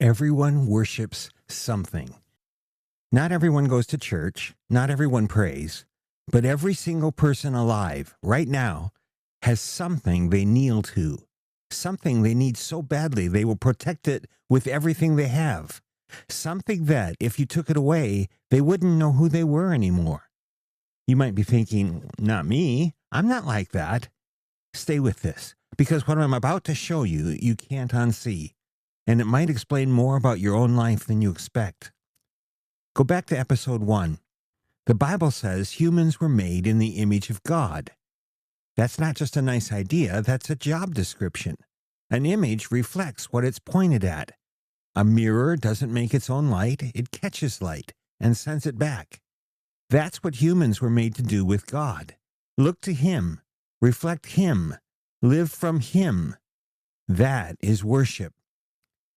Everyone worships something. Not everyone goes to church, not everyone prays, but every single person alive right now has something they kneel to, something they need so badly they will protect it with everything they have, something that, if you took it away, they wouldn't know who they were anymore. You might be thinking, not me, I'm not like that. Stay with this, because what I'm about to show you, you can't unsee, and it might explain more about your own life than you expect. Go back to episode 1. The Bible says humans were made in the image of God. That's not just a nice idea, that's a job description. An image reflects what it's pointed at. A mirror doesn't make its own light, it catches light and sends it back. That's what humans were made to do with God. Look to Him, reflect Him, live from Him. That is worship.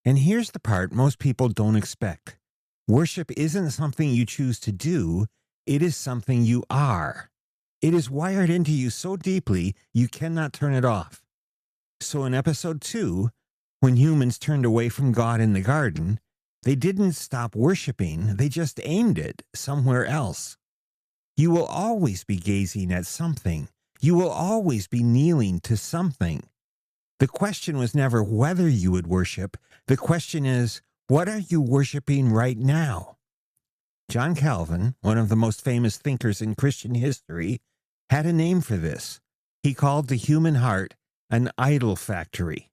And here's the part most people don't expect. Worship isn't something you choose to do, it is something you are. It is wired into you so deeply you cannot turn it off. So in episode 2, when humans turned away from God in the garden, they didn't stop worshiping, they just aimed it somewhere else. You will always be gazing at something. You will always be kneeling to something. The question was never whether you would worship. The question is, what are you worshiping right now? John Calvin, one of the most famous thinkers in Christian history, had a name for this. He called the human heart an idol factory,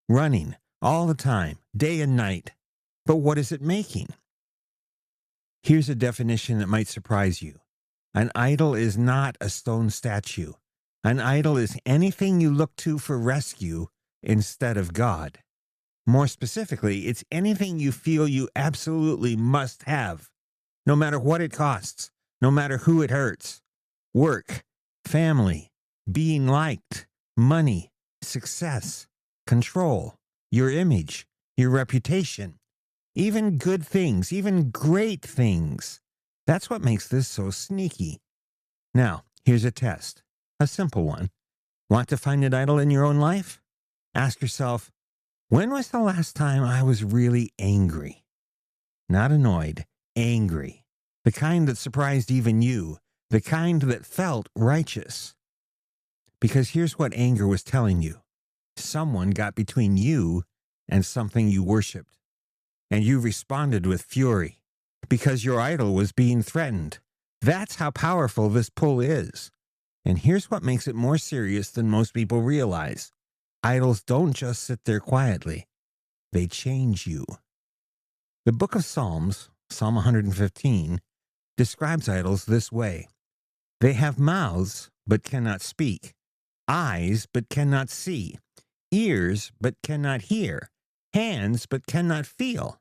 running all the time, day and night. But what is it making? Here's a definition that might surprise you. An idol is not a stone statue. An idol is anything you look to for rescue instead of God. More specifically, it's anything you feel you absolutely must have, no matter what it costs, no matter who it hurts. Work, family, being liked, money, success, control, your image, your reputation, even good things, even great things. That's what makes this so sneaky. Now, here's a test, a simple one. Want to find an idol in your own life? Ask yourself, when was the last time I was really angry? Not annoyed, angry. The kind that surprised even you, the kind that felt righteous. Because here's what anger was telling you. Someone got between you and something you worshiped. And you responded with fury because your idol was being threatened. That's how powerful this pull is. And here's what makes it more serious than most people realize. Idols don't just sit there quietly. They change you. The book of Psalms, Psalm 115, describes idols this way. They have mouths, but cannot speak. Eyes, but cannot see. Ears, but cannot hear. Hands, but cannot feel.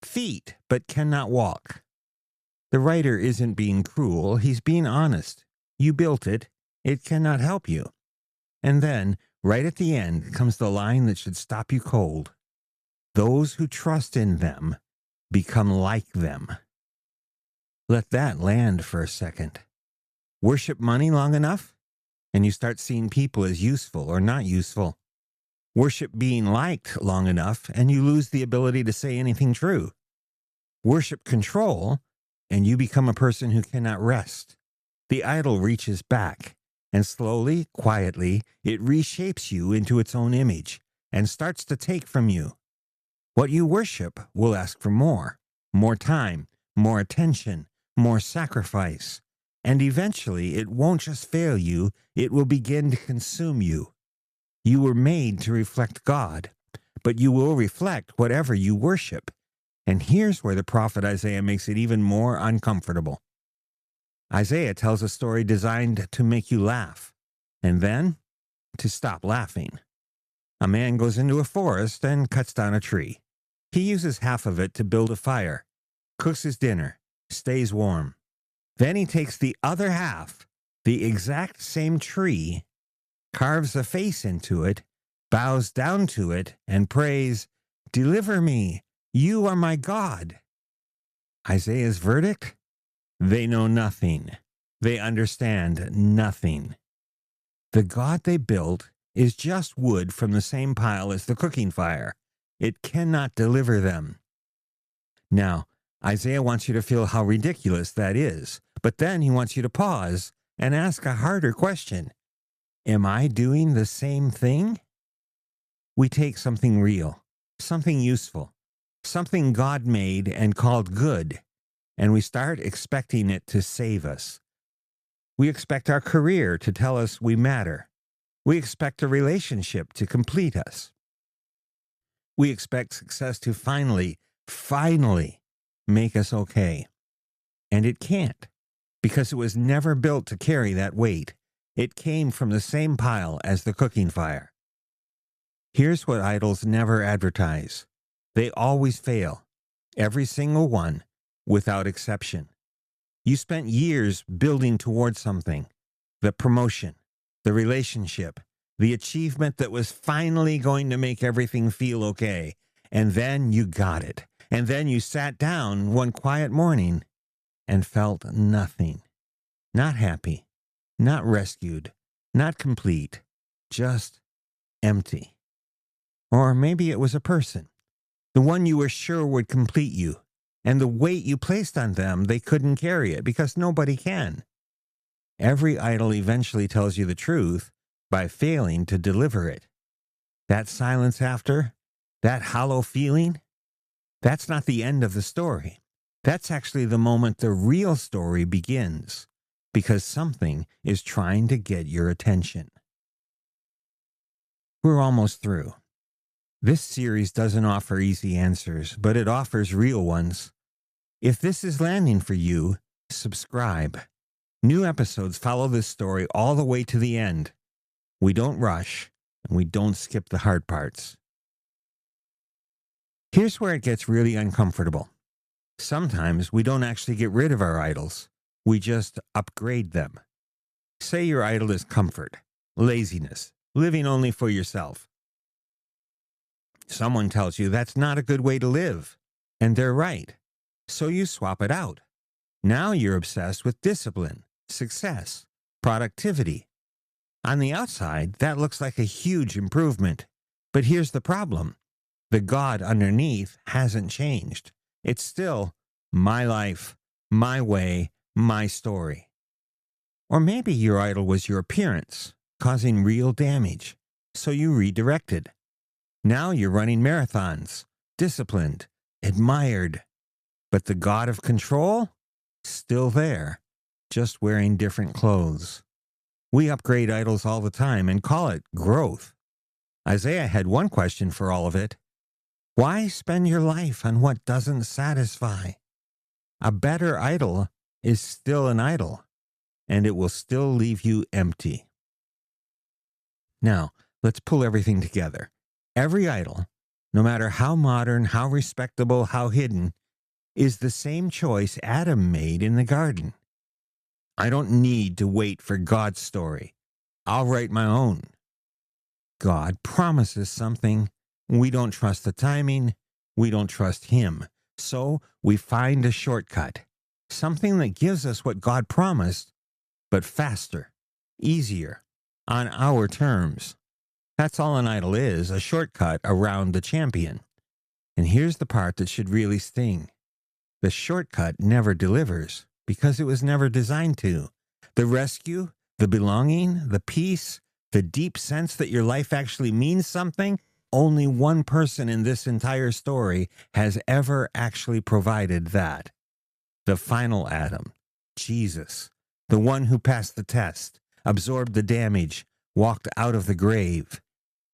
Feet, but cannot walk. The writer isn't being cruel. He's being honest. You built it. It cannot help you. And then, right at the end, comes the line that should stop you cold. Those who trust in them become like them. Let that land for a second. Worship money long enough, and you start seeing people as useful or not useful. Worship being liked long enough, and you lose the ability to say anything true. Worship control, and you become a person who cannot rest. The idol reaches back, and slowly, quietly, it reshapes you into its own image and starts to take from you. What you worship will ask for more time, more attention, more sacrifice. And eventually, it won't just fail you, it will begin to consume you. You were made to reflect God, but you will reflect whatever you worship. And here's where the prophet Isaiah makes it even more uncomfortable. Isaiah tells a story designed to make you laugh, and then to stop laughing. A man goes into a forest and cuts down a tree. He uses half of it to build a fire, cooks his dinner, stays warm. Then he takes the other half, the exact same tree, carves a face into it, bows down to it, and prays, "Deliver me, you are my God." Isaiah's verdict? They know nothing. They understand nothing. The God they built is just wood from the same pile as the cooking fire. It cannot deliver them. Now, Isaiah wants you to feel how ridiculous that is, but then he wants you to pause and ask a harder question. Am I doing the same thing? We take something real, something useful, something God made and called good, and we start expecting it to save us. We expect our career to tell us we matter. We expect a relationship to complete us. We expect success to finally make us okay. And it can't, because it was never built to carry that weight. It came from the same pile as the cooking fire. Here's what idols never advertise. They always fail. Every single one, without exception. You spent years building toward something. The promotion, the relationship, the achievement that was finally going to make everything feel okay. And then you got it. And then you sat down one quiet morning and felt nothing. Not happy, not rescued, not complete, just empty. Or maybe it was a person, the one you were sure would complete you, and the weight you placed on them, they couldn't carry it because nobody can. Every idol eventually tells you the truth by failing to deliver it. That silence after, that hollow feeling, that's not the end of the story. That's actually the moment the real story begins, because something is trying to get your attention. We're almost through. This series doesn't offer easy answers, but it offers real ones. If this is landing for you, subscribe. New episodes follow this story all the way to the end. We don't rush, and we don't skip the hard parts. Here's where it gets really uncomfortable. Sometimes we don't actually get rid of our idols. We just upgrade them. Say your idol is comfort, laziness, living only for yourself. Someone tells you that's not a good way to live, and they're right. So you swap it out. Now you're obsessed with discipline, success, productivity. On the outside, that looks like a huge improvement. But here's the problem. The God underneath hasn't changed. It's still my life, my way, my story. Or maybe your idol was your appearance, causing real damage. So you redirected. Now you're running marathons, disciplined, admired. But the God of control? Still there, just wearing different clothes. We upgrade idols all the time and call it growth. Isaiah had one question for all of it. Why spend your life on what doesn't satisfy? A better idol is still an idol, and it will still leave you empty. Now, let's pull everything together. Every idol, no matter how modern, how respectable, how hidden, is the same choice Adam made in the garden. I don't need to wait for God's story. I'll write my own. God promises something. We don't trust the timing. We don't trust Him. So we find a shortcut, something that gives us what God promised, but faster, easier, on our terms. That's all an idol is, a shortcut around the champion. And here's the part that should really sting. The shortcut never delivers because it was never designed to. The rescue, the belonging, the peace, the deep sense that your life actually means something, only one person in this entire story has ever actually provided that. The final Adam, Jesus, the one who passed the test, absorbed the damage, walked out of the grave.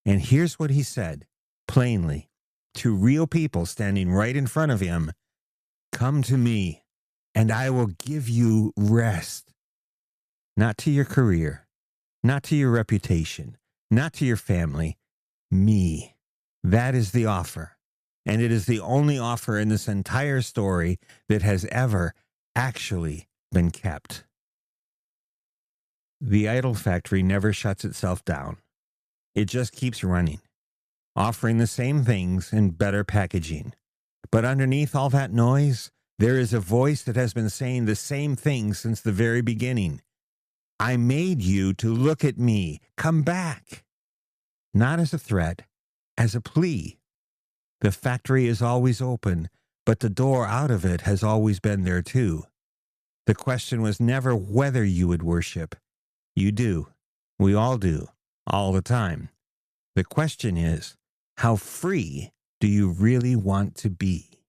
And here's what he said, plainly, to real people standing right in front of him. Come to me, and I will give you rest. Not to your career, not to your reputation, not to your family. Me. That is the offer. And it is the only offer in this entire story that has ever actually been kept. The idol factory never shuts itself down. It just keeps running, offering the same things in better packaging. But underneath all that noise, there is a voice that has been saying the same thing since the very beginning. I made you to look at me. Come back. Not as a threat, as a plea. The factory is always open, but the door out of it has always been there too. The question was never whether you would worship. You do. We all do. All the time. The question is, how free do you really want to be?